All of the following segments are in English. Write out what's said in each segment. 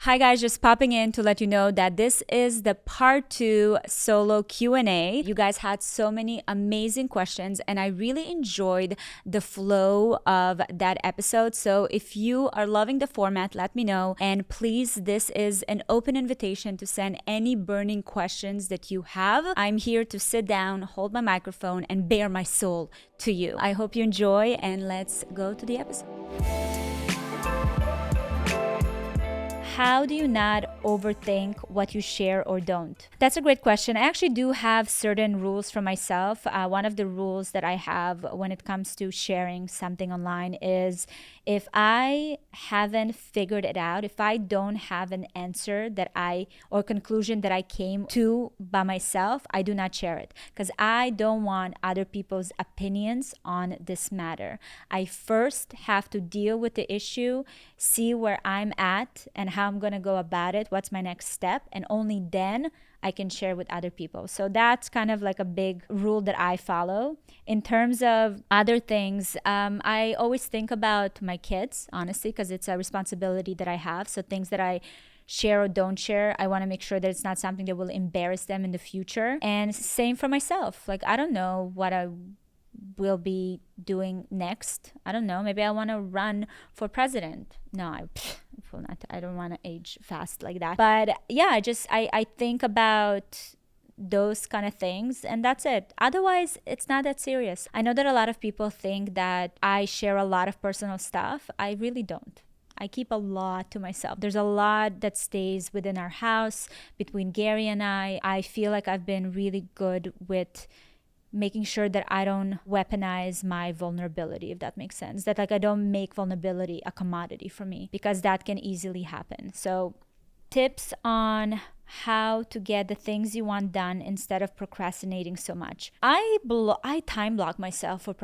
Hi guys, just popping in to let you know that this is the part 2 solo Q&A. You guys had so many amazing questions and I really enjoyed the flow of that episode. So if you are loving the format, let me know. And please, this is an open invitation to send any burning questions that you have. I'm here to sit down, hold my microphone, and bare my soul to you. I hope you enjoy and let's go to the episode. How do you not overthink what you share or don't? That's a great question. I actually do have certain rules for myself. One of the rules that I have when it comes to sharing something online is if I haven't figured it out, if I don't have an answer or conclusion that I came to by myself, I do not share it because I don't want other people's opinions on this matter. I first have to deal with the issue, see where I'm at and how I'm going to go about it, what's my next step, and only then I can share with other people. So that's kind of like a big rule that I follow. In terms of other things, I always think about my kids, honestly, because it's a responsibility that I have. So things that I share or don't share, I want to make sure that it's not something that will embarrass them in the future. And same for myself. Like, I don't know what I will be doing next. I don't know. Maybe I want to run for president. No, I will not. I don't want to age fast like that. But yeah, I think about those kind of things and that's it. Otherwise, it's not that serious. I know that a lot of people think that I share a lot of personal stuff. I really don't. I keep a lot to myself. There's a lot that stays within our house, between Gary and I. I feel like I've been really good with making sure that I don't weaponize my vulnerability, if that makes sense. That I don't make vulnerability a commodity for me because that can easily happen. So tips on how to get the things you want done instead of procrastinating so much. I time block myself for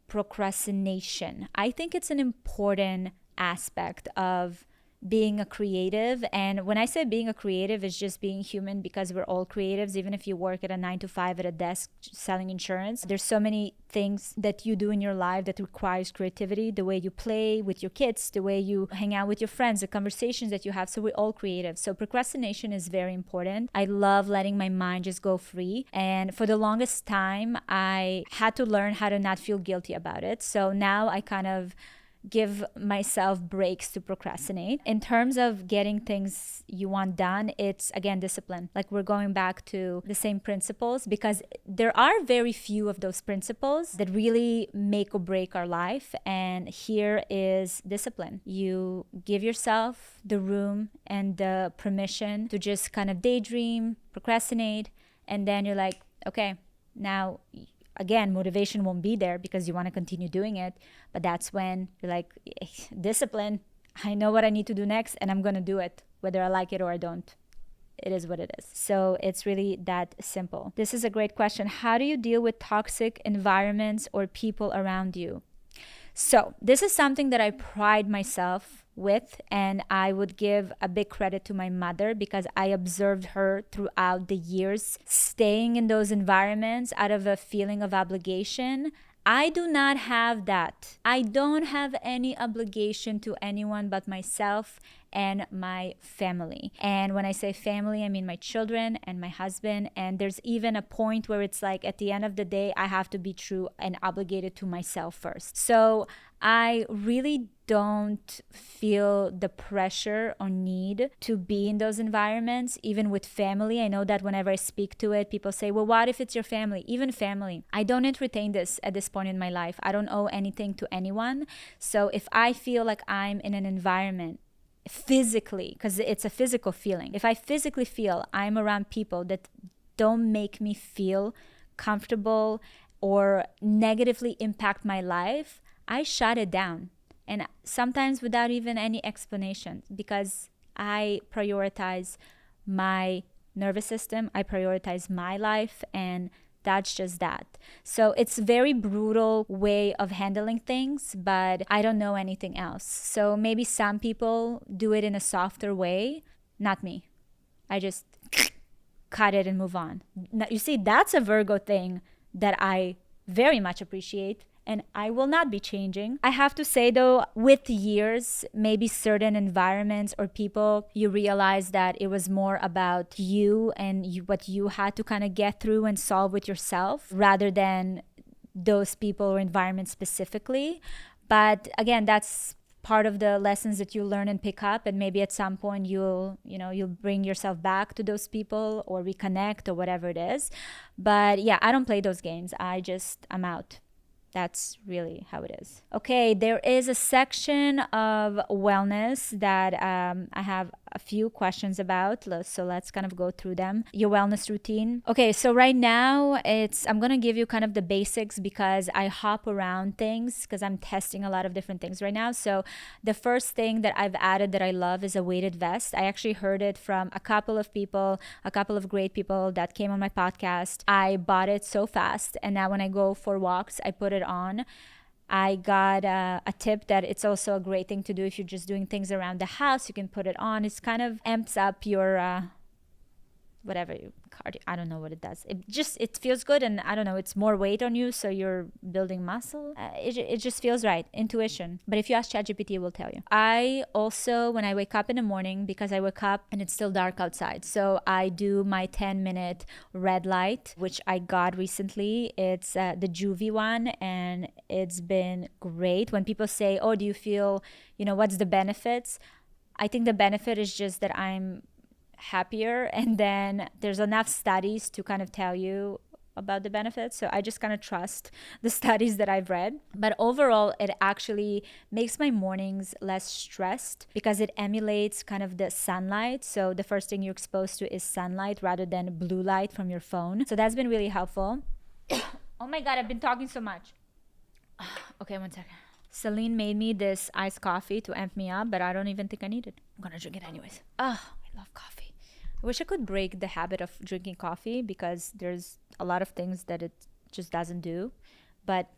procrastination. I think it's an important aspect of being a creative. And when I say being a creative, it's just being human because we're all creatives. Even if you work at a 9 to 5 at a desk selling insurance, there's so many things that you do in your life that requires creativity. The way you play with your kids, the way you hang out with your friends, the conversations that you have. So we're all creative. So procrastination is very important. I love letting my mind just go free. And for the longest time, I had to learn how to not feel guilty about it. So now I kind of give myself breaks to procrastinate. In terms of getting things you want done, it's again discipline. Like we're going back to the same principles because there are very few of those principles that really make or break our life. And here is discipline. You give yourself the room and the permission to just kind of daydream, procrastinate, and then you're like, okay, now again, motivation won't be there because you want to continue doing it. But that's when you're like, discipline. I know what I need to do next and I'm going to do it, whether I like it or I don't. It is what it is. So it's really that simple. This is a great question. How do you deal with toxic environments or people around you? So this is something that I pride myself with, and I would give a big credit to my mother because I observed her throughout the years staying in those environments out of a feeling of obligation. I do not have that. I don't have any obligation to anyone but myself and my family. And when I say family, I mean my children and my husband. And there's even a point where it's like at the end of the day, I have to be true and obligated to myself first. So I really don't feel the pressure or need to be in those environments, even with family. I know that whenever I speak to it, people say, well, what if it's your family? Even family. I don't entertain this at this point in my life. I don't owe anything to anyone. So if I feel like I'm in an environment physically, because it's a physical feeling, if I physically feel I'm around people that don't make me feel comfortable or negatively impact my life, I shut it down. And sometimes without even any explanation, because I prioritize my nervous system, I prioritize my life, and that's just that. So it's a very brutal way of handling things, but I don't know anything else. So maybe some people do it in a softer way, not me. I just cut it and move on. Now, you see, that's a Virgo thing that I very much appreciate. and I will not be changing. I have to say though, with years, maybe certain environments or people, you realize that it was more about you and what you had to kind of get through and solve with yourself rather than those people or environments specifically. But again, that's part of the lessons that you learn and pick up, and maybe at some point you'll bring yourself back to those people or reconnect or whatever it is. But yeah, I don't play those games. I'm out. That's really how it is. Okay, there is a section of wellness that I have a few questions about. So let's kind of go through them. Your wellness routine. Okay, so right now I'm going to give you kind of the basics because I hop around things because I'm testing a lot of different things right now. So the first thing that I've added that I love is a weighted vest. I actually heard it from a couple of people, a couple of great people that came on my podcast. I bought it so fast, and now when I go for walks, I put it on. I got a tip that it's also a great thing to do if you're just doing things around the house. You can put it on. It's kind of amps up your whatever cardio. I don't know what it does. It feels good, and I don't know. It's more weight on you, so you're building muscle. It just feels right. Intuition. But if you ask ChatGPT, it will tell you. I also, when I wake up in the morning, because I wake up and it's still dark outside, so I do my 10-minute red light, which I got recently. It's the Juvie one, and it's been great. When people say, "Oh, do you feel? What's the benefits?" I think the benefit is just that I'm happier, and then there's enough studies to kind of tell you about the benefits, so I just kind of trust the studies that I've read. But overall, it actually makes my mornings less stressed because it emulates kind of the sunlight. So the first thing you're exposed to is sunlight rather than blue light from your phone, so that's been really helpful. Oh my god, I've been talking so much. Okay, one second. Celine made me this iced coffee to amp me up, but I don't even think I need it. I'm gonna drink it anyways. I love coffee. I wish I could break the habit of drinking coffee because there's a lot of things that it just doesn't do, but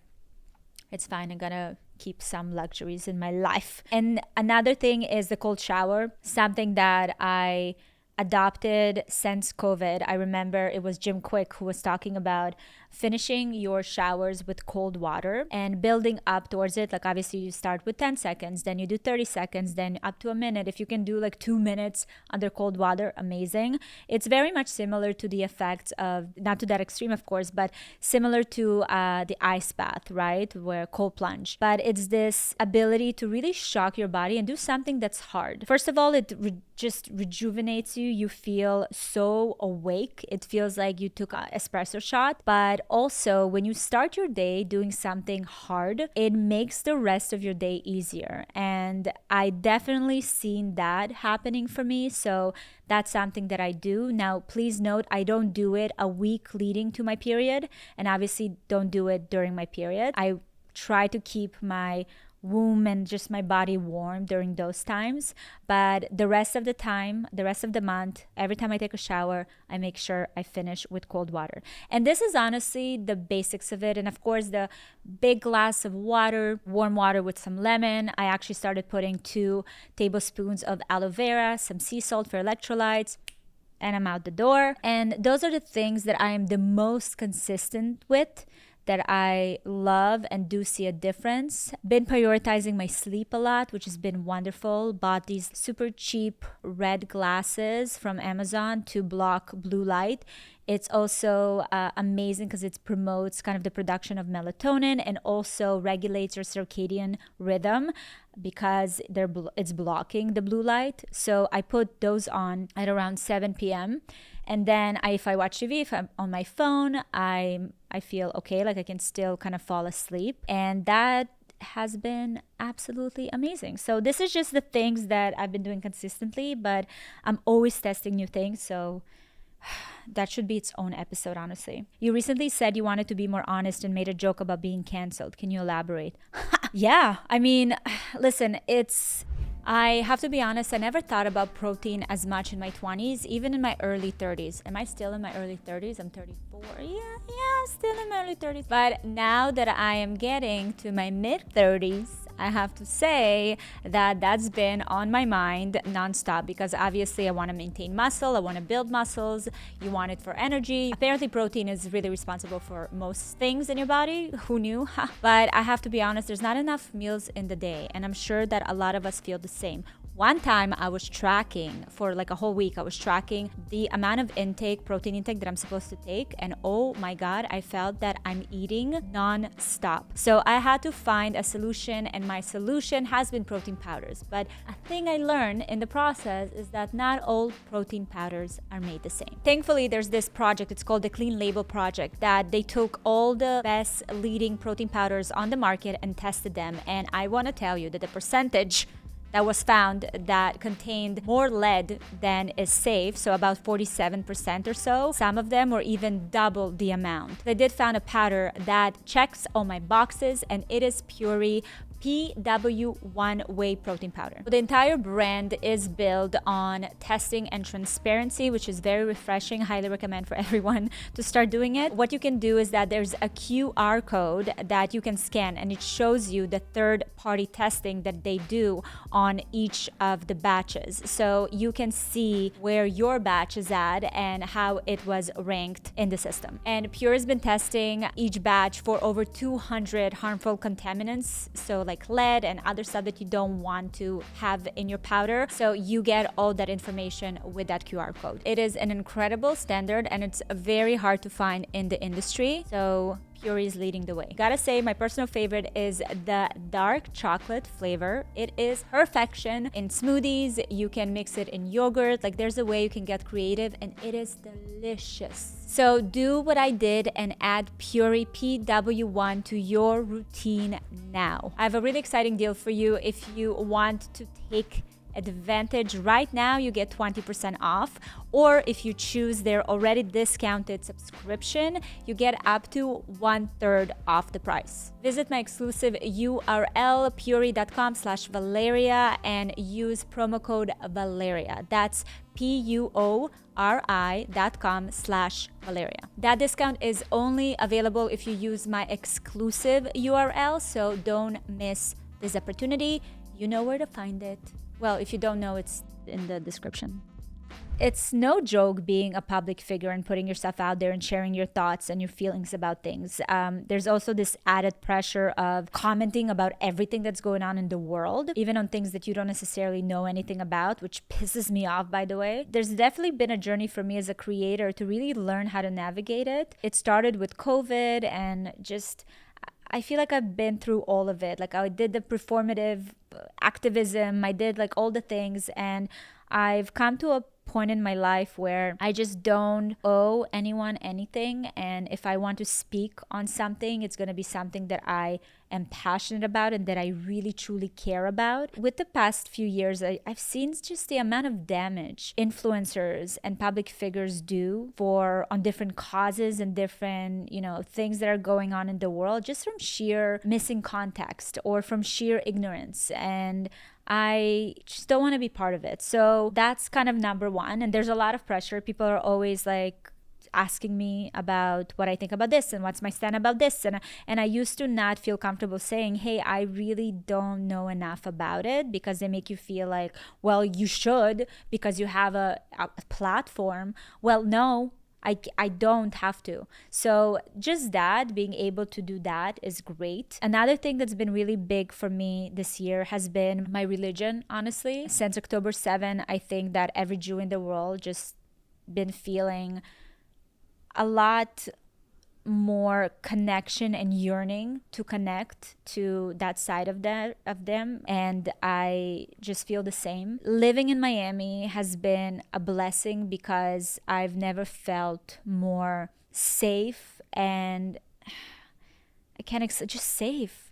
it's fine. I'm gonna keep some luxuries in my life. And another thing is the cold shower, something that I adopted since COVID. I remember it was Jim Quick who was talking about finishing your showers with cold water and building up towards it. Like obviously you start with 10 seconds, then you do 30 seconds, then up to a minute. If you can do like 2 minutes under cold water, amazing. It's very much similar to the effects of, not to that extreme of course, but similar to the ice bath, right? Where cold plunge. But it's this ability to really shock your body and do something that's hard. First of all, it just rejuvenates you. You feel so awake. It feels like you took an espresso shot. But also, when you start your day doing something hard, it makes the rest of your day easier. And I definitely seen that happening for me. So that's something that I do. Now, please note, I don't do it a week leading to my period, and obviously don't do it during my period. I try to keep my womb and just my body warm during those times, but the rest of the time, the rest of the month, every time I take a shower, I make sure I finish with cold water. And this is honestly the basics of it. And of course, the big glass of water, warm water with some lemon. I actually started putting 2 tablespoons of aloe vera, some sea salt for electrolytes, and I'm out the door. And those are the things that I am the most consistent with, that I love and do see a difference. Been prioritizing my sleep a lot, which has been wonderful. Bought these super cheap red glasses from Amazon to block blue light. It's also amazing because it promotes kind of the production of melatonin and also regulates your circadian rhythm because it's blocking the blue light. So I put those on at around 7 p.m. And then if I watch TV, if I'm on my phone, I feel okay, like I can still kind of fall asleep. And that has been absolutely amazing. So this is just the things that I've been doing consistently, but I'm always testing new things. So that should be its own episode, honestly. You recently said you wanted to be more honest and made a joke about being canceled. Can you elaborate? Yeah, I mean, listen, I have to be honest, I never thought about protein as much in my 20s, even in my early 30s. Am I still in my early 30s? I'm 34. Yeah, still in my early 30s. But now that I am getting to my mid 30s, I have to say that that's been on my mind nonstop because obviously I want to maintain muscle, I want to build muscles, you want it for energy. Apparently protein is really responsible for most things in your body. Who knew? But I have to be honest, there's not enough meals in the day, and I'm sure that a lot of us feel the same. One time I was tracking for like a whole week, I was tracking the amount of protein intake that I'm supposed to take. And oh my God, I felt that I'm eating non-stop. So I had to find a solution, and my solution has been protein powders. But a thing I learned in the process is that not all protein powders are made the same. Thankfully, there's this project, it's called the Clean Label Project, that they took all the best leading protein powders on the market and tested them. And I want to tell you that the percentage that was found that contained more lead than is safe, so about 47% or so. Some of them were even double the amount. They did found a powder that checks all my boxes, and it is Puri PW1 whey protein powder. The entire brand is built on testing and transparency, which is very refreshing. Highly recommend for everyone to start doing it. What you can do is that there's a QR code that you can scan, and it shows you the third-party testing that they do on each of the batches. So you can see where your batch is at and how it was ranked in the system. And Pure has been testing each batch for over 200 harmful contaminants, so like lead and other stuff that you don't want to have in your powder. So you get all that information with that QR code. It is an incredible standard, and it's very hard to find in the industry. So Pure is leading the way. Gotta say, my personal favorite is the dark chocolate flavor. It is perfection in smoothies. You can mix it in yogurt. Like, there's a way you can get creative, and it is delicious. So do what I did and add Pure PW1 to your routine now. I have a really exciting deal for you. If you want to take advantage right now, you get 20% off, or if you choose their already discounted subscription, you get up to 1/3 off the price. Visit my exclusive URL puri.com/Valeria and use promo code Valeria. That's PUORI.com/Valeria. That discount is only available if you use my exclusive URL, so don't miss this opportunity. You know where to find it. Well, if you don't know, it's in the description. It's no joke being a public figure and putting yourself out there and sharing your thoughts and your feelings about things. There's also this added pressure of commenting about everything that's going on in the world, even on things that you don't necessarily know anything about, which pisses me off, by the way. There's definitely been a journey for me as a creator to really learn how to navigate it. It started with COVID, and just I feel like I've been through all of it. Like, I did the performative activism, I did like all the things, and I've come to a point in my life where I just don't owe anyone anything. And if I want to speak on something, it's going to be something that I am passionate about and that I really truly care about. With the past few years, I've seen just the amount of damage influencers and public figures do on different causes and different, things that are going on in the world, just from sheer missing context or from sheer ignorance. And I just don't want to be part of it. So that's kind of number one. And there's a lot of pressure. People are always like asking me about what I think about this and what's my stand about this. And I used to not feel comfortable saying, hey, I really don't know enough about it, because they make you feel like, well, you should because you have a platform. Well, no. I don't have to. So just that, being able to do that is great. Another thing that's been really big for me this year has been my religion, honestly. Since October 7, I think that every Jew in the world just been feeling a lot more connection and yearning to connect to that side of them, and I just feel the same. Living in Miami has been a blessing because I've never felt more safe, and I can't just safe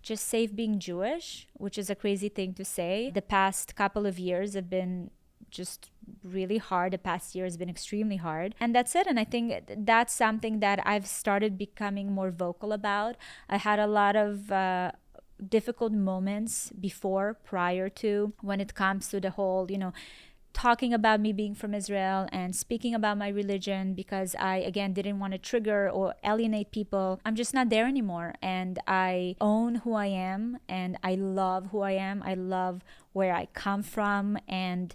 being Jewish, which is a crazy thing to say. The past couple of years have been just really hard. The past year has been extremely hard, and that's it. And I think that's something that I've started becoming more vocal about. I had a lot of difficult moments prior to, when it comes to the whole talking about me being from Israel and speaking about my religion because I, again, didn't want to trigger or alienate people. I'm just not there anymore. And I own who I am and I love who I am. I love where I come from, and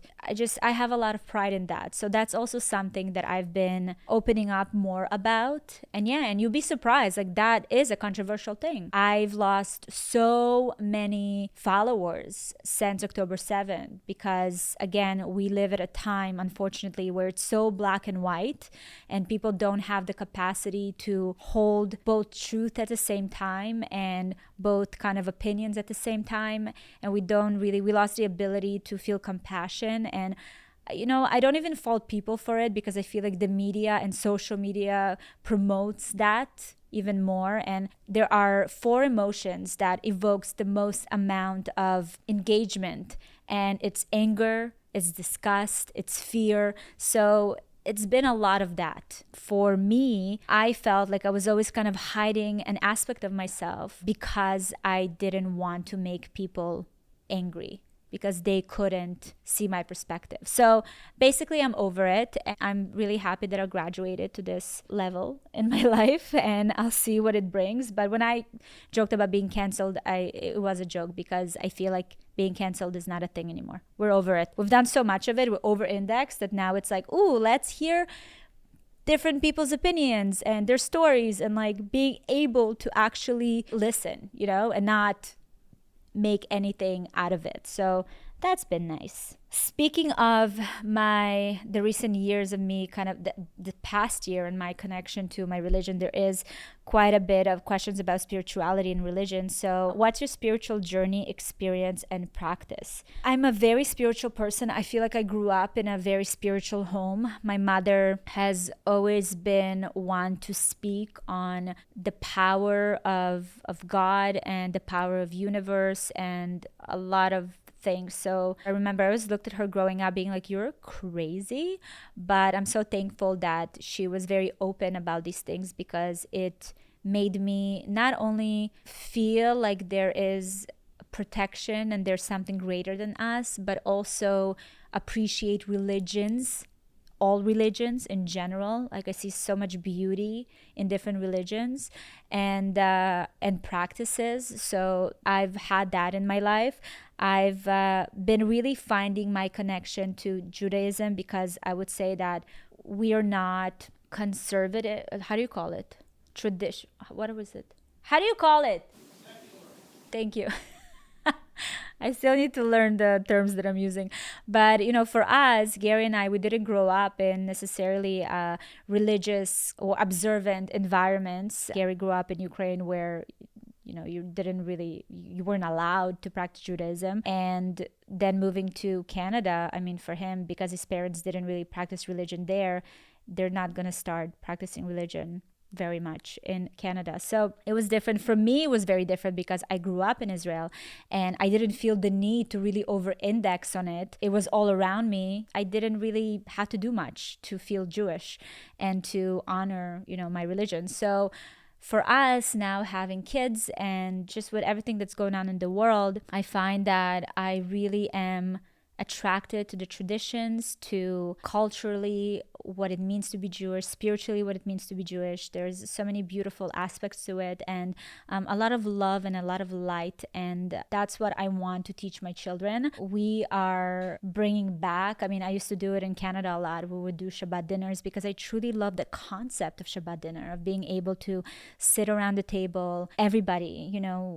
I have a lot of pride in that. So that's also something that I've been opening up more about. And yeah, and you'll be surprised, like that is a controversial thing. I've lost so many followers since October 7th because, again, we live at a time, unfortunately, where it's so black and white and people don't have the capacity to hold both truth at the same time and both kind of opinions at the same time. And we lost the ability to feel compassion. And I don't even fault people for it because I feel like the media and social media promotes that even more. And there are four emotions that evokes the most amount of engagement, and it's anger, it's disgust, it's fear. So it's been a lot of that. For me, I felt like I was always kind of hiding an aspect of myself because I didn't want to make people angry, because they couldn't see my perspective. So basically, I'm over it. And I'm really happy that I graduated to this level in my life, and I'll see what it brings. But when I joked about being canceled, it was a joke because I feel like being canceled is not a thing anymore. We're over it. We've done so much of it. We're over-indexed that now it's like, ooh, let's hear different people's opinions and their stories, and like being able to actually listen, and not make anything out of it. So that's been nice. Speaking of the recent years of me, kind of the past year and my connection to my religion, there is quite a bit of questions about spirituality and religion. So what's your spiritual journey, experience, and practice? I'm a very spiritual person. I feel like I grew up in a very spiritual home. My mother has always been one to speak on the power of God and the power of universe and a lot of things. So I remember I always looked at her growing up being like, you're crazy. But I'm so thankful that she was very open about these things, because it made me not only feel like there is protection and there's something greater than us, but also appreciate all religions in general. Like, I see so much beauty in different religions and practices. So I've had that in my life. I've been really finding my connection to Judaism, because I would say that we are not conservative. How do you call it? Tradition. What was it? How do you call it? Thank you. I still need to learn the terms that I'm using. But, for us, Gary and I, we didn't grow up in necessarily religious or observant environments. Gary grew up in Ukraine, where you weren't allowed to practice Judaism. And then moving to Canada, I mean, for him, because his parents didn't really practice religion there, they're not going to start practicing religion very much in Canada. So it was different. For me, it was very different because I grew up in Israel and I didn't feel the need to really over-index on it. It was all around me. I didn't really have to do much to feel Jewish and to honor, my religion. So for us now, having kids and just with everything that's going on in the world, I find that I really am attracted to the traditions, to culturally what it means to be Jewish, spiritually what it means to be Jewish. There's so many beautiful aspects to it, and a lot of love and a lot of light, and that's what I want to teach my children. We are bringing back, I used to do it in Canada a lot. We would do Shabbat dinners because I truly love the concept of Shabbat dinner, of being able to sit around the table, everybody,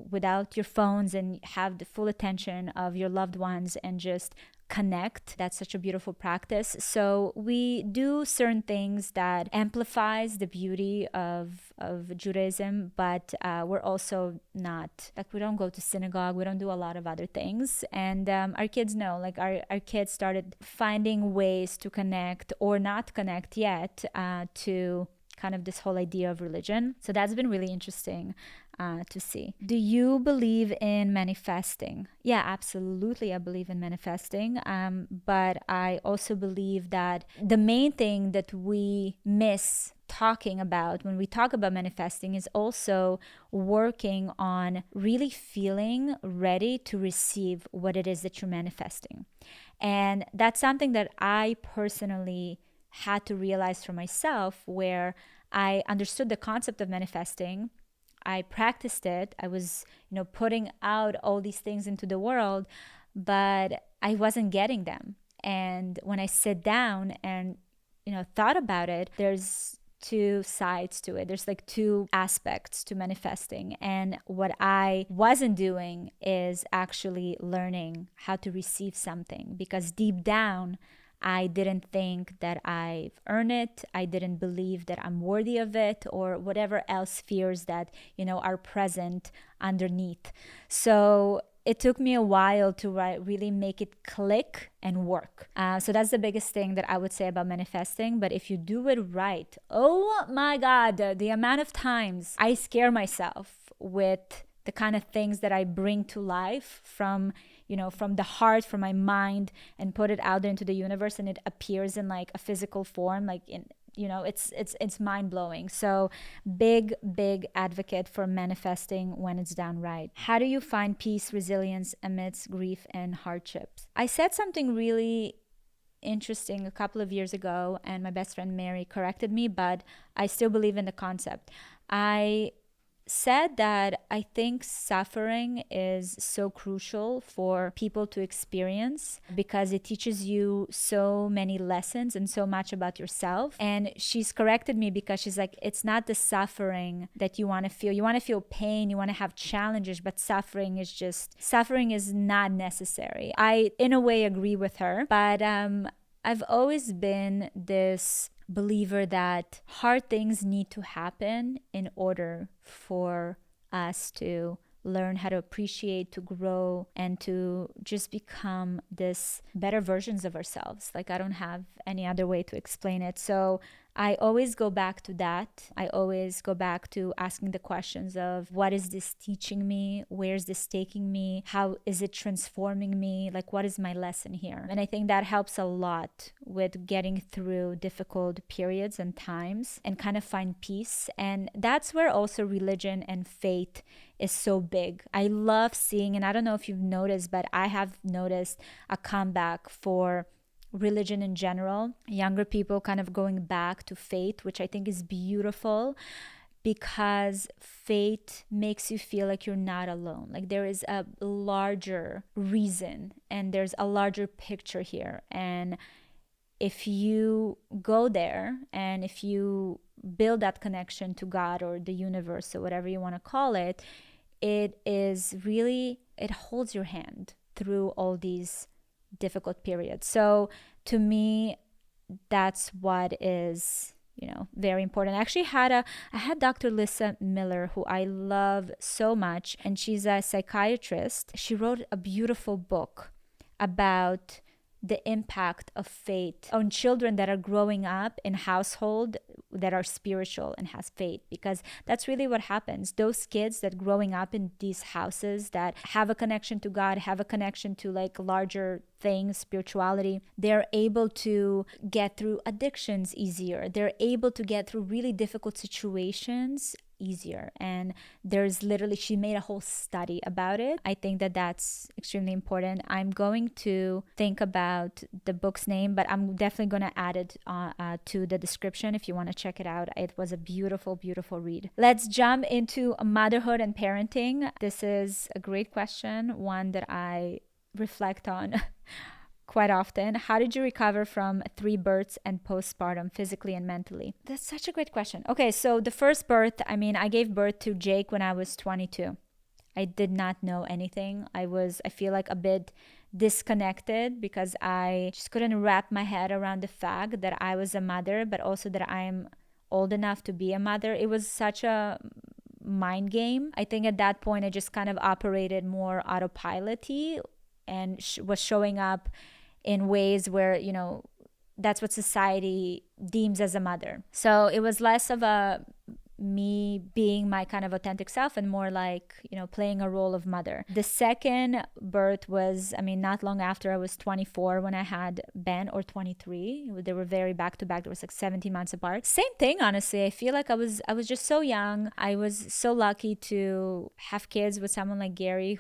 without your phones, and have the full attention of your loved ones and just connect. That's such a beautiful practice. So we do certain things that amplifies the beauty of Judaism, but we're also not, like, we don't go to synagogue, we don't do a lot of other things. And our kids know, like, our kids started finding ways to connect or not connect yet to kind of this whole idea of religion. So that's been really interesting to see. Do you believe in manifesting? Yeah, absolutely. I believe in manifesting. But I also believe that the main thing that we miss talking about when we talk about manifesting is also working on really feeling ready to receive what it is that you're manifesting. And that's something that I personally had to realize for myself, where I understood the concept of manifesting. I practiced it. I was, putting out all these things into the world, but I wasn't getting them. And when I sit down and, thought about it, there's two sides to it. There's like two aspects to manifesting. And what I wasn't doing is actually learning how to receive something, because deep down, I didn't think that I've earned it. I didn't believe that I'm worthy of it, or whatever else fears that, are present underneath. So it took me a while to really make it click and work. So that's the biggest thing that I would say about manifesting. But if you do it right, oh my God, the amount of times I scare myself with the kind of things that I bring to life from the heart, from my mind, and put it out there into the universe, and it appears in like a physical form, like it's mind-blowing. So big advocate for manifesting when it's done right. How do you find peace, resilience amidst grief and hardships? I said something really interesting a couple of years ago, and my best friend Mary corrected me, but I still believe in the concept. I said that I think suffering is so crucial for people to experience, because it teaches you so many lessons and so much about yourself. And she's corrected me, because she's like, it's not the suffering that you want to feel. You want to feel pain, you want to have challenges, but suffering is not necessary. I, in a way, agree with her, but I've always been this believer that hard things need to happen in order for us to learn how to appreciate, to grow, and to just become this better versions of ourselves. Like, I don't have any other way to explain it. So I always go back to that. I always go back to asking the questions of, what is this teaching me? Where's this taking me? How is it transforming me? Like, what is my lesson here? And I think that helps a lot with getting through difficult periods and times and kind of find peace. And that's where also religion and faith is so big. I love seeing, and I don't know if you've noticed, but I have noticed a comeback for religion in general, younger people kind of going back to faith, which I think is beautiful, because faith makes you feel like you're not alone. Like, there is a larger reason and there's a larger picture here. And if you go there and if you build that connection to God or the universe or whatever you want to call it, it holds your hand through all these difficult periods. So to me, that's what is, very important. I actually I had Dr. Lisa Miller, who I love so much, and she's a psychiatrist. She wrote a beautiful book about the impact of faith on children that are growing up in household that are spiritual and has faith, because that's really what happens. Those kids that growing up in these houses that have a connection to God, have a connection to like larger things, spirituality, they're able to get through addictions easier. They're able to get through really difficult situations easier. And she made a whole study about it. I think that that's extremely important. I'm going to think about the book's name, but I'm definitely going to add it to the description if you want to check it out. It was a beautiful, beautiful read. Let's jump into motherhood and parenting. This is a great question, one that I reflect on quite often. How did you recover from 3 births and postpartum, physically and mentally? That's such a great question. Okay, so the first birth, I gave birth to Jake when I was 22. I did not know anything. I feel like a bit disconnected, because I just couldn't wrap my head around the fact that I was a mother, but also that I'm old enough to be a mother. It was such a mind game. I think at that point I just kind of operated more autopilot-y and was showing up in ways where, that's what society deems as a mother. So it was less of a me being my kind of authentic self and more like, playing a role of mother. The second birth was, not long after. I was 24 when I had Ben, or 23. They were very back to back. There was like 17 months apart. Same thing, honestly. I feel like I was just so young. I was so lucky to have kids with someone like Gary,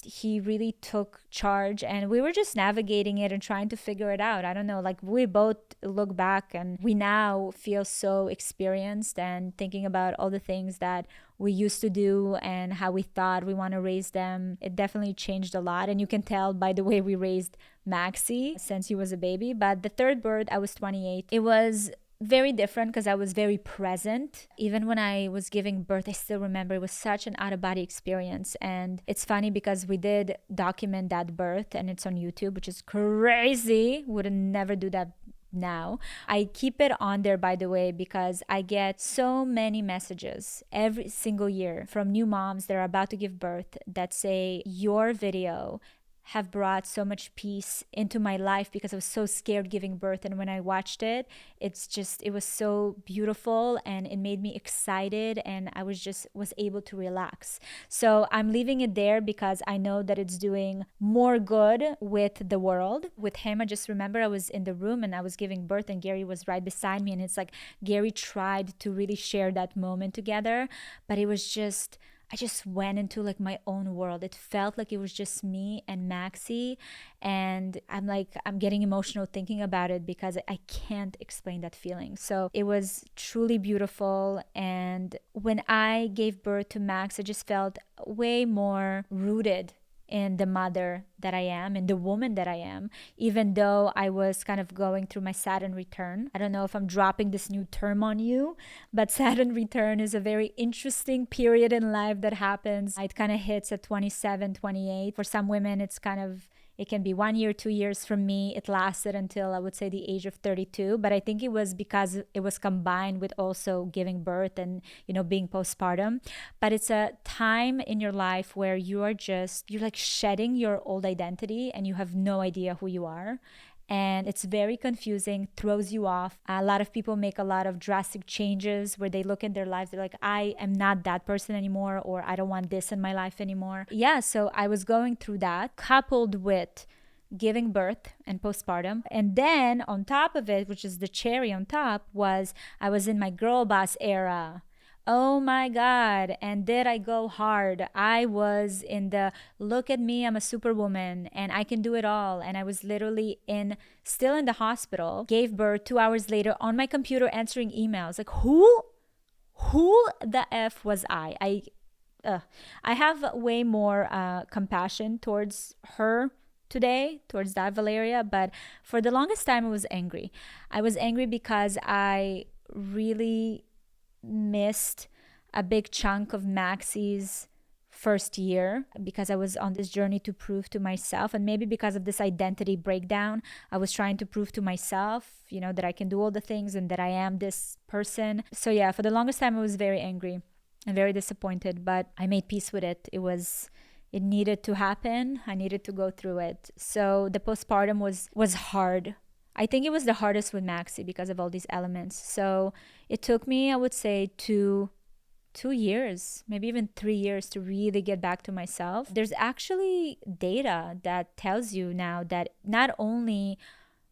he really took charge, and we were just navigating it and trying to figure it out. I don't know, like we both look back and we now feel so experienced, and thinking about all the things that we used to do and how we thought we want to raise them, it definitely changed a lot. And you can tell by the way we raised Maxie since he was a baby. But the third birth, I was 28. It was very different because I was very present. Even when I was giving birth, I still remember it was such an out-of-body experience. And it's funny because we did document that birth, and it's on YouTube, which is crazy. Would never do that now. I keep it on there, by the way, because I get so many messages every single year from new moms that are about to give birth that say, your video have brought so much peace into my life because I was so scared giving birth. And when I watched it, it was so beautiful, and it made me excited, and I was able to relax. So I'm leaving it there because I know that it's doing more good with the world. With him, I just remember I was in the room and I was giving birth, and Gary was right beside me. And it's like Gary tried to really share that moment together, but it was just, I just went into like my own world. It felt like it was just me and Maxie. And I'm getting emotional thinking about it because I can't explain that feeling. So it was truly beautiful. And when I gave birth to Max, I just felt way more rooted in the mother that I am, and the woman that I am, even though I was kind of going through my Saturn return. I don't know if I'm dropping this new term on you, but Saturn return is a very interesting period in life that happens. It kind of hits at 27, 28. For some women, it can be 1 year, 2 years. From me, it lasted until I would say the age of 32. But I think it was because it was combined with also giving birth and, being postpartum. But it's a time in your life where you're like shedding your old identity and you have no idea who you are. And it's very confusing, throws you off. A lot of people make a lot of drastic changes where they look in their lives, they're like, I am not that person anymore, or I don't want this in my life anymore. Yeah, so I was going through that, coupled with giving birth and postpartum. And then on top of it, which is the cherry on top, was I was in my girl boss era. Oh my God. And did I go hard? I was in the look at me, I'm a superwoman and I can do it all. And I was literally still in the hospital, gave birth 2 hours later on my computer answering emails. Like who the F was I? I have way more compassion towards her today, towards that Valeria. But for the longest time, I was angry. I was angry because I really missed a big chunk of Maxie's first year because I was on this journey to prove to myself, and maybe because of this identity breakdown, I was trying to prove to myself, that I can do all the things and that I am this person. So yeah, for the longest time I was very angry and very disappointed, but I made peace with it. It needed to happen. I needed to go through it. So the postpartum was hard. I think it was the hardest with Maxie because of all these elements. So it took me, I would say, 2 years, maybe even 3 years to really get back to myself. There's actually data that tells you now that not only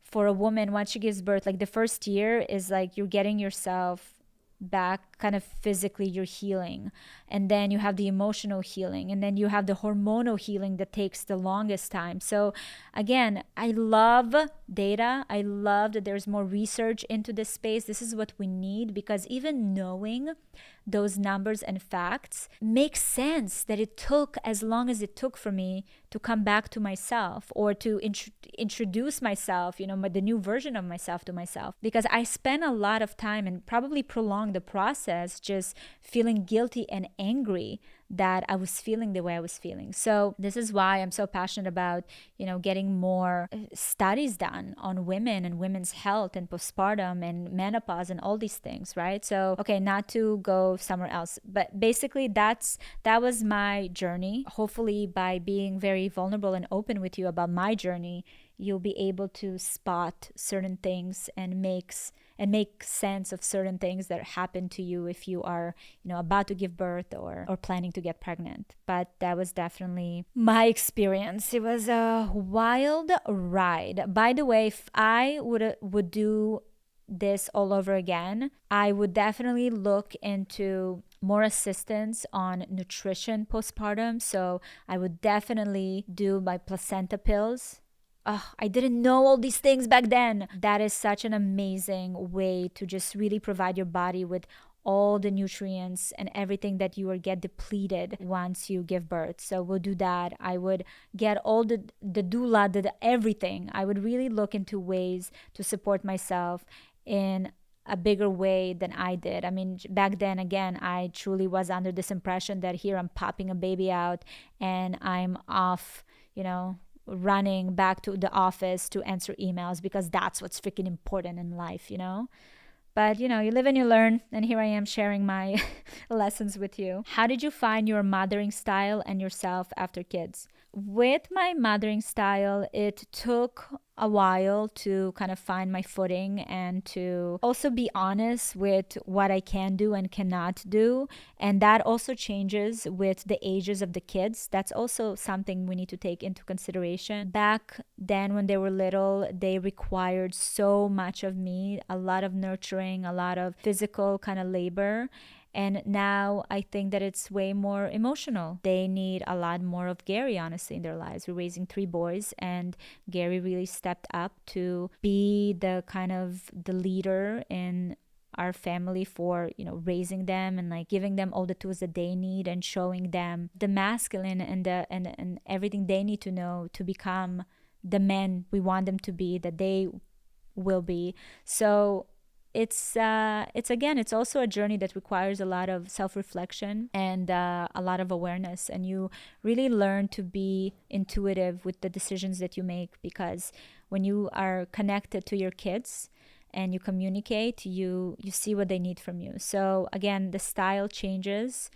for a woman, once she gives birth, like the first year is like you're getting yourself back kind of physically, you're healing, and then you have the emotional healing, and then you have the hormonal healing that takes the longest time. So again, I love data. I love that there's more research into this space. This is what we need, because even knowing those numbers and facts makes sense that it took as long as it took for me to come back to myself, or to introduce myself, the new version of myself to myself, because I spent a lot of time and probably prolonged the process just feeling guilty and angry that I was feeling the way I was feeling. So this is why I'm so passionate about, getting more studies done on women and women's health and postpartum and menopause and all these things, right? So, okay, not to go somewhere else, but basically that was my journey. Hopefully by being very vulnerable and open with you about my journey, you'll be able to spot certain things and make sense of certain things that happen to you if you are, about to give birth or planning to get pregnant. But that was definitely my experience. It was a wild ride. By the way, if I would do this all over again, I would definitely look into more assistance on nutrition postpartum. So I would definitely do my placenta pills. Oh, I didn't know all these things back then. That is such an amazing way to just really provide your body with all the nutrients and everything that you will get depleted once you give birth. So we'll do that. I would get all the doula, everything. I would really look into ways to support myself in a bigger way than I did. I mean, back then, again, I truly was under this impression that here I'm popping a baby out and I'm off, running back to the office to answer emails because that's what's freaking important in life. But you live and you learn, and here I am sharing my lessons with you. How did you find your mothering style and yourself after kids? With my mothering style, it took a while to kind of find my footing and to also be honest with what I can do and cannot do. And that also changes with the ages of the kids. That's also something we need to take into consideration. Back then, when they were little, they required so much of me, a lot of nurturing, a lot of physical kind of labor. And now I think that it's way more emotional. They need a lot more of Gary, honestly, in their lives. We're raising 3 boys, and Gary really stepped up to be the kind of the leader in our family for, raising them and like giving them all the tools that they need and showing them the masculine and everything they need to know to become the men we want them to be, that they will be. So it's also a journey that requires a lot of self-reflection and a lot of awareness, and you really learn to be intuitive with the decisions that you make, because when you are connected to your kids and you communicate, you see what they need from you. So again, the style changes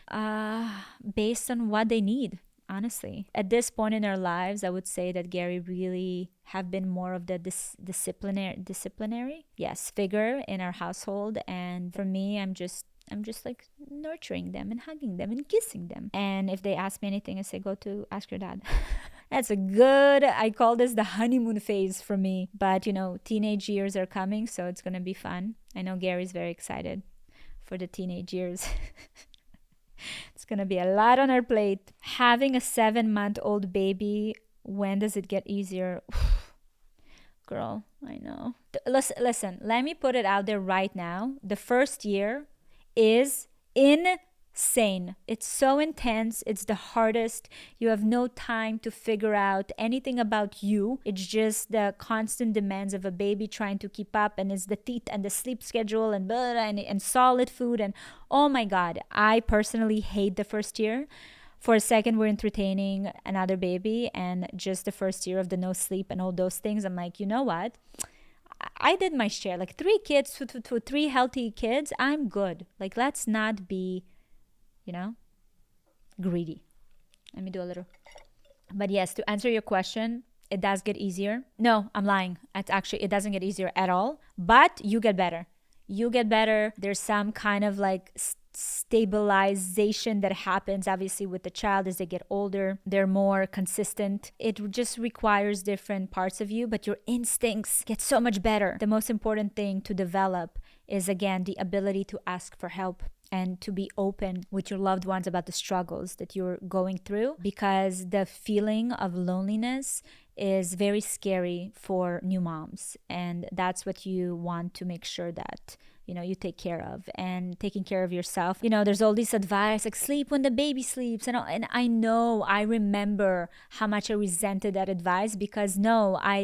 based on what they need. Honestly, at this point in our lives, I would say that Gary really have been more of the disciplinary, yes, figure in our household. And for me, I'm just like nurturing them and hugging them and kissing them. And if they ask me anything, I say, go to ask your dad. That's I call this the honeymoon phase for me. But, teenage years are coming, so it's going to be fun. I know Gary's very excited for the teenage years. It's going to be a lot on our plate. Having a 7-month-old baby, when does it get easier? Girl, I know. Listen, let me put it out there right now. The first year is insane. It's so intense. It's the hardest. You have no time to figure out anything about you. It's just the constant demands of a baby trying to keep up, and it's the teeth and the sleep schedule and blah, blah, and solid food. And oh my God, I personally hate the first year. For a second, we're entertaining another baby, and just the first year of the no sleep and all those things, I'm like, you know what? I did my share. Like 3 kids to 3 healthy kids, I'm good. Like, let's not be greedy. Let me do a little. But yes, to answer your question, it does get easier. No, I'm lying. It doesn't get easier at all, but you get better. There's some kind of like stabilization that happens obviously with the child as they get older. They're more consistent. It just requires different parts of you, but your instincts get so much better. The most important thing to develop is, again, the ability to ask for help and to be open with your loved ones about the struggles that you're going through, because the feeling of loneliness is very scary for new moms, and that's what you want to make sure that you take care of. And taking care of yourself, there's all this advice like sleep when the baby sleeps, and I remember how much I resented that advice, because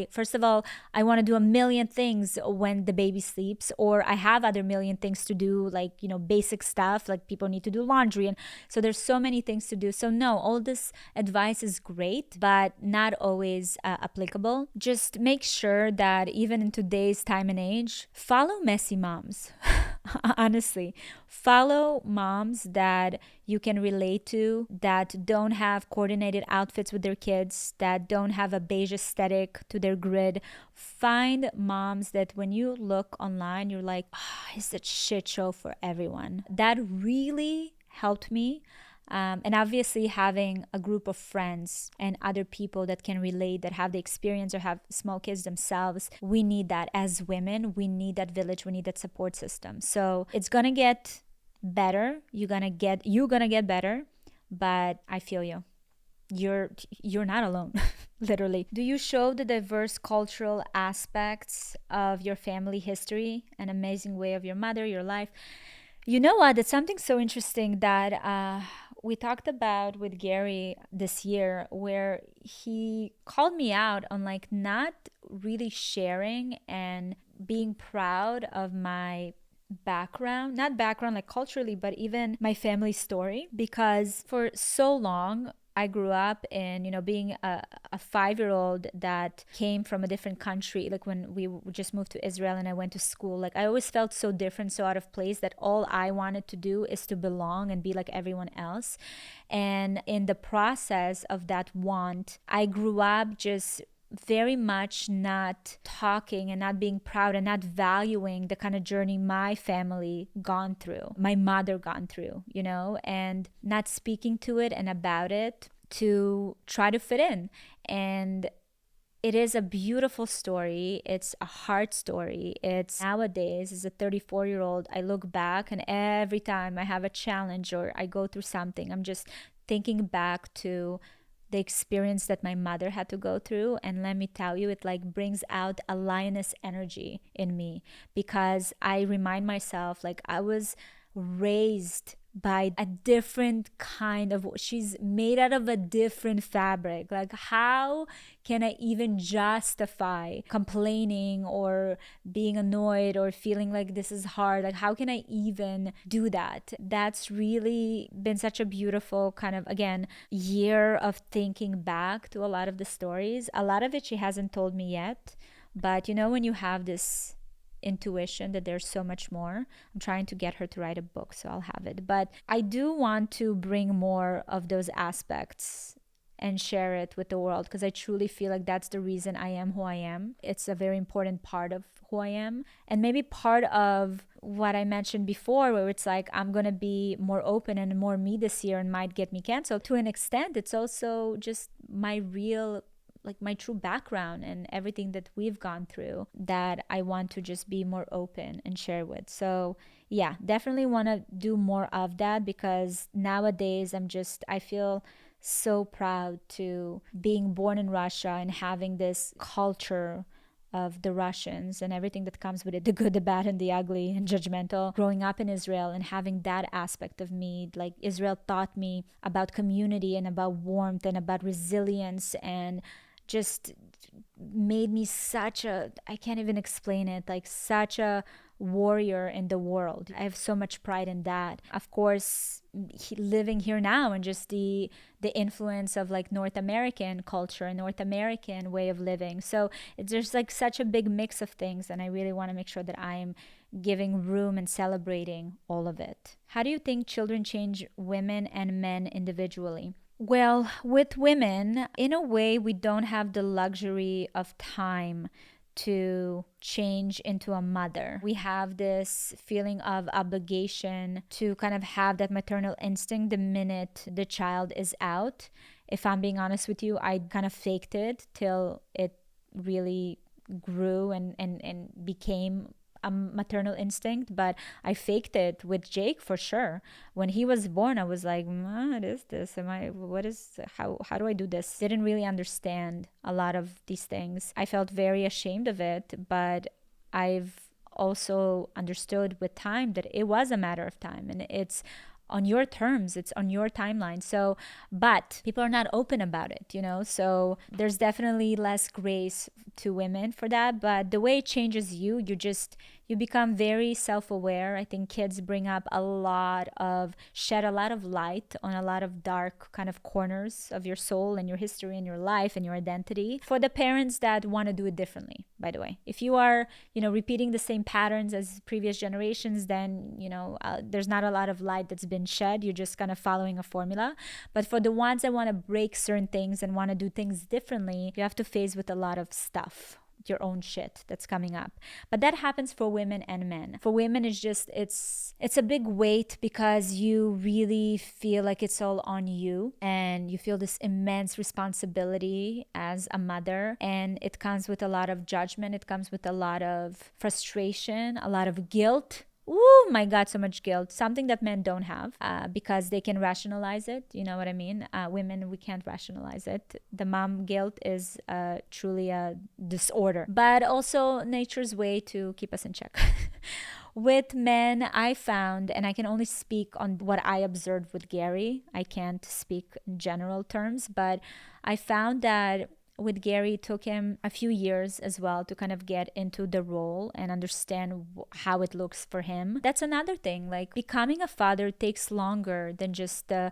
first of all, I want to do a million things when the baby sleeps, or I have other million things to do, like basic stuff, like people need to do laundry, and so there's so many things to do. So no, all this advice is great, but not always applicable. Just make sure that even in today's time and age, follow messy moms. Honestly, follow moms that you can relate to, that don't have coordinated outfits with their kids, that don't have a beige aesthetic to their grid. Find moms that when you look online, you're like, it's a shit show for everyone. That really helped me. And obviously, having a group of friends and other people that can relate, that have the experience or have small kids themselves, we need that as women. We need that village. We need that support system. So it's gonna get better. You're gonna get better. But I feel you. You're not alone. Literally. Do you show the diverse cultural aspects of your family history, an amazing way of your mother, your life? You know what? It's something so interesting that we talked about with Gary this year, where he called me out on like not really sharing and being proud of my background, not background like culturally, but even my family story. Because for so long, I grew up in, being a 5-year-old that came from a different country. Like when we just moved to Israel and I went to school, like I always felt so different, so out of place, that all I wanted to do is to belong and be like everyone else. And in the process of that want, I grew up just very much not talking and not being proud and not valuing the kind of journey my family gone through, my mother gone through, and not speaking to it and about it to try to fit in. And it is a beautiful story. It's a hard story. It's nowadays, as a 34-year-old, I look back and every time I have a challenge or I go through something, I'm just thinking back to the experience that my mother had to go through. And let me tell you, it like brings out a lioness energy in me, because I remind myself like I was raised by a different kind of, she's made out of a different fabric. Like, how can I even justify complaining or being annoyed or feeling like this is hard? Like, how can I even do that? That's really been such a beautiful kind of, again, year of thinking back to a lot of the stories. A lot of it she hasn't told me yet, but when you have this intuition that there's so much more. I'm trying to get her to write a book, so I'll have it. But I do want to bring more of those aspects and share it with the world, because I truly feel like that's the reason I am who I am. It's a very important part of who I am, and maybe part of what I mentioned before, where it's like I'm gonna be more open and more me this year and might get me canceled. To an extent, it's also just my real, like my true background and everything that we've gone through that I want to just be more open and share with. So yeah, definitely want to do more of that, because nowadays I feel so proud to being born in Russia and having this culture of the Russians and everything that comes with it, the good, the bad, and the ugly, and judgmental. Growing up in Israel and having that aspect of me, like Israel taught me about community and about warmth and about resilience, and just made me I can't even explain it, like such a warrior in the world. I have so much pride in that. Of course, living here now and just the influence of like North American culture and North American way of living. So there's like such a big mix of things, and I really want to make sure that I am giving room and celebrating all of it. How do you think children change women and men individually? Well, with women, in a way, we don't have the luxury of time to change into a mother. We have this feeling of obligation to kind of have that maternal instinct the minute the child is out. If I'm being honest with you, I kind of faked it till it really grew and became a maternal instinct, but I faked it with Jake for sure. When he was born, I was like, what is this? How do I do this? Didn't really understand a lot of these things. I felt very ashamed of it, but I've also understood with time that it was a matter of time, and it's on your terms, it's on your timeline. So, but people are not open about it, so there's definitely less grace to women for that. But the way it changes you You become very self-aware. I think kids shed a lot of light on a lot of dark kind of corners of your soul and your history and your life and your identity. For the parents that want to do it differently, by the way, if you are, repeating the same patterns as previous generations, then, there's not a lot of light that's been shed. You're just kind of following a formula. But for the ones that want to break certain things and want to do things differently, you have to face with a lot of stuff, your own shit that's coming up. But that happens for women and men. For women, it's a big weight because you really feel like it's all on you, and you feel this immense responsibility as a mother, and it comes with a lot of judgment. It comes with a lot of frustration, a lot of guilt. Oh my God, so much guilt. Something that men don't have because they can rationalize it. You know what I mean? Women, we can't rationalize it. The mom guilt is truly a disorder, but also nature's way to keep us in check. With men, I found, and I can only speak on what I observed with Gary. I can't speak in general terms, but I found that with Gary, it took him a few years as well to kind of get into the role and understand how it looks for him. That's another thing. Like, becoming a father takes longer than just the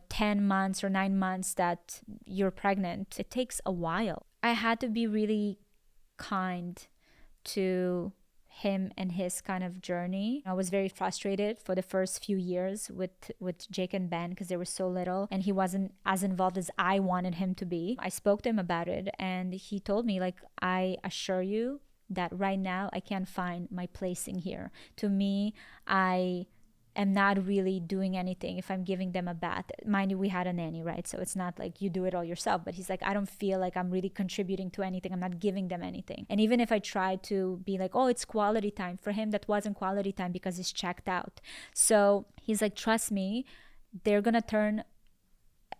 10 months or 9 months that you're pregnant. It takes a while. I had to be really kind to him and his kind of journey. I was very frustrated for the first few years with Jake and Ben because they were so little and he wasn't as involved as I wanted him to be. I spoke to him about it and he told me, like, I assure you that right now I can't find my placing here. To me, I am not really doing anything if I'm giving them a bath. Mind you, we had a nanny, right? So it's not like you do it all yourself, but he's like, I don't feel like I'm really contributing to anything. I'm not giving them anything. And even if I try to be like, oh, it's quality time, for him, that wasn't quality time because he's checked out. So he's like, trust me, they're going to turn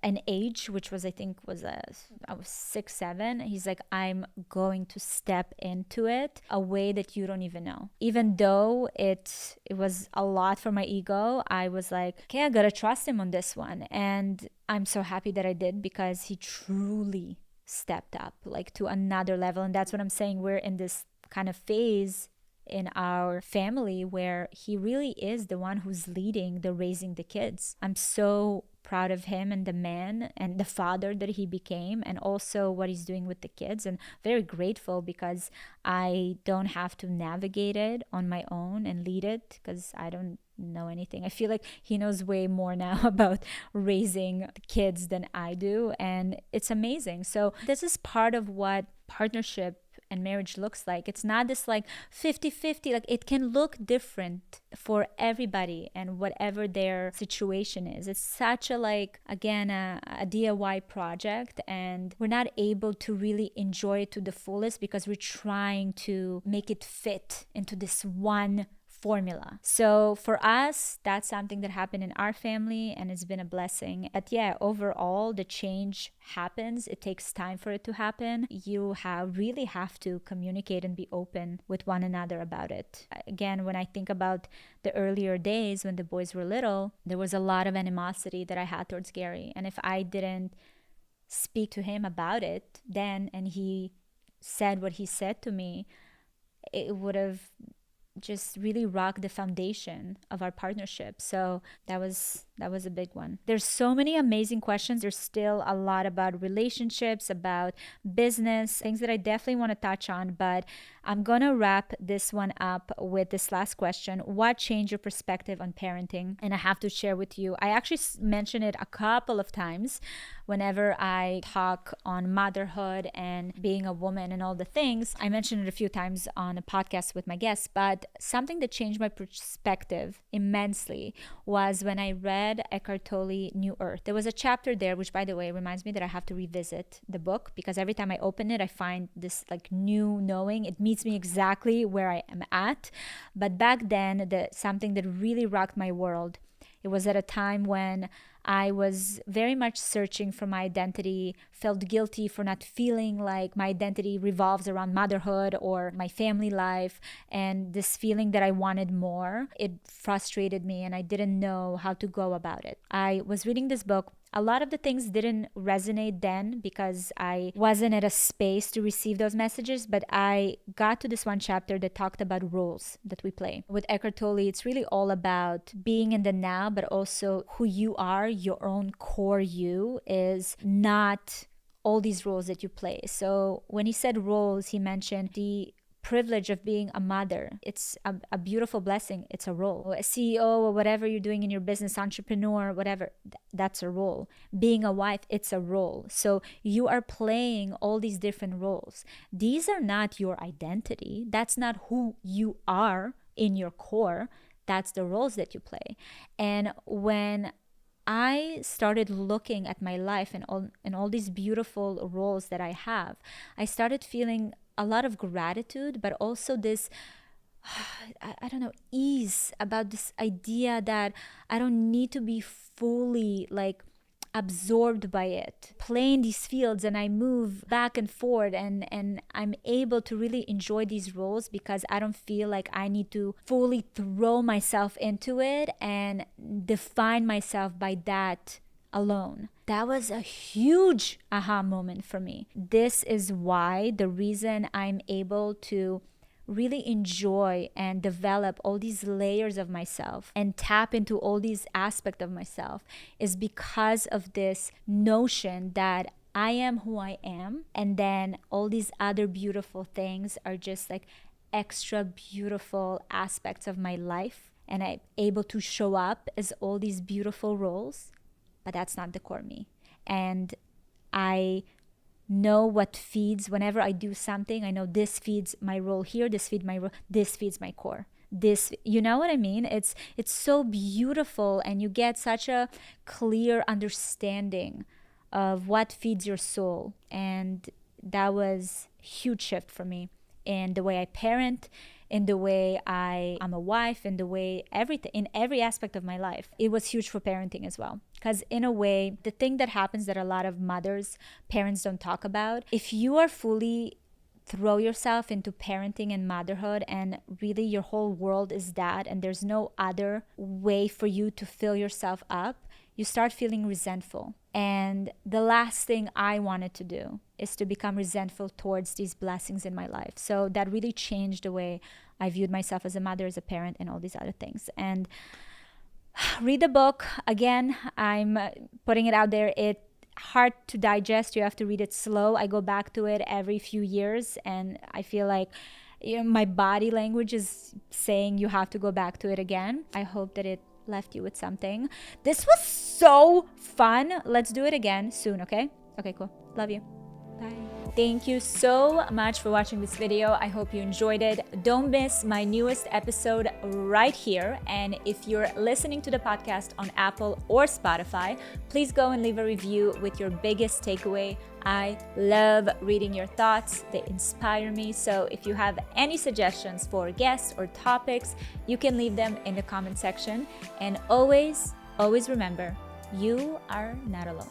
an age, which was, I think I was 6, 7. He's like, I'm going to step into it a way that you don't even know. Even though it was a lot for my ego, I was like, okay, I gotta trust him on this one. And I'm so happy that I did because he truly stepped up like to another level. And that's what I'm saying. We're in this kind of phase in our family where he really is the one who's leading the raising the kids. I'm so proud of him and the man and the father that he became, and also what he's doing with the kids, and very grateful because I don't have to navigate it on my own and lead it because I don't know anything. I feel like he knows way more now about raising kids than I do, and it's amazing. So this is part of what partnership and marriage looks like. It's not this like 50-50. Like, it can look different for everybody and whatever their situation is. It's such a a DIY project, and we're not able to really enjoy it to the fullest because we're trying to make it fit into this one formula. So for us, that's something that happened in our family, and it's been a blessing. But yeah, overall, the change happens. It takes time for it to happen. You really have to communicate and be open with one another about it. Again, when I think about the earlier days when the boys were little, there was a lot of animosity that I had towards Gary. And if I didn't speak to him about it then, and he said what he said to me, it would have just really rock the foundation of our partnership. So that was a big one. There's so many amazing questions. There's still a lot about relationships, about business, things that I definitely want to touch on, but I'm gonna wrap this one up with this last question. What changed your perspective on parenting? And I have to share with you, I actually mention it a couple of times whenever I talk on motherhood and being a woman and all the things. I mentioned it a few times on a podcast with my guests, but something that changed my perspective immensely was when I read Eckhart Tolle, New Earth. There was a chapter there, which, by the way, reminds me that I have to revisit the book because every time I open it, I find this new knowing. It meets me exactly where I am at. But back then, something that really rocked my world, it was at a time when I was very much searching for my identity felt guilty for not feeling like my identity revolves around motherhood or my family life, and this feeling that I wanted more. It frustrated me and I didn't know how to go about it. I was reading this book. A lot of the things didn't resonate then because I wasn't at a space to receive those messages, but I got to this one chapter that talked about roles that we play. With Eckhart Tolle, it's really all about being in the now, but also who you are, your own core you is not all these roles that you play. So when he said roles, he mentioned the privilege of being a mother. It's a beautiful blessing. It's a role. A CEO or whatever you're doing in your business, entrepreneur, whatever, that's a role. Being a wife, it's a role. So you are playing all these different roles. These are not your identity. That's not who you are in your core. That's the roles that you play. And when I started looking at my life and all these beautiful roles that I have, I started feeling a lot of gratitude, but also this, I don't know, ease about this idea that I don't need to be fully like absorbed by it. Play in these fields and I move back and forth and I'm able to really enjoy these roles because I don't feel like I need to fully throw myself into it and define myself by that alone. That was a huge aha moment for me. This is why the reason I'm able to really enjoy and develop all these layers of myself and tap into all these aspects of myself is because of this notion that I am who I am, and then all these other beautiful things are just like extra beautiful aspects of my life, and I'm able to show up as all these beautiful roles, but that's not the core me. And I know what feeds whenever I do something. I know this feeds my role here, this feeds my role, this feeds my core. This, you know what I mean? It's so beautiful, and you get such a clear understanding of what feeds your soul. And that was a huge shift for me in the way I parent, in the way I'm a wife, in the way everything, in every aspect of my life. It was huge for parenting as well. Because in a way, the thing that happens that a lot of mothers, parents don't talk about, if you are fully throw yourself into parenting and motherhood and really your whole world is that and there's no other way for you to fill yourself up, you start feeling resentful. And the last thing I wanted to do is to become resentful towards these blessings in my life. So that really changed the way I viewed myself as a mother, as a parent, and all these other things. And read the book. Again, I'm putting it out there. It's hard to digest. You have to read it slow. I go back to it every few years, and I feel like my body language is saying you have to go back to it again. I hope that it left you with something. This was so fun. Let's do it again soon, okay? Okay, cool. Love you. Bye. Thank you so much for watching this video. I hope you enjoyed it. Don't miss my newest episode right here. And if you're listening to the podcast on Apple or Spotify, please go and leave a review with your biggest takeaway. I love reading your thoughts. They inspire me. So if you have any suggestions for guests or topics, you can leave them in the comment section. And always remember, you are not alone.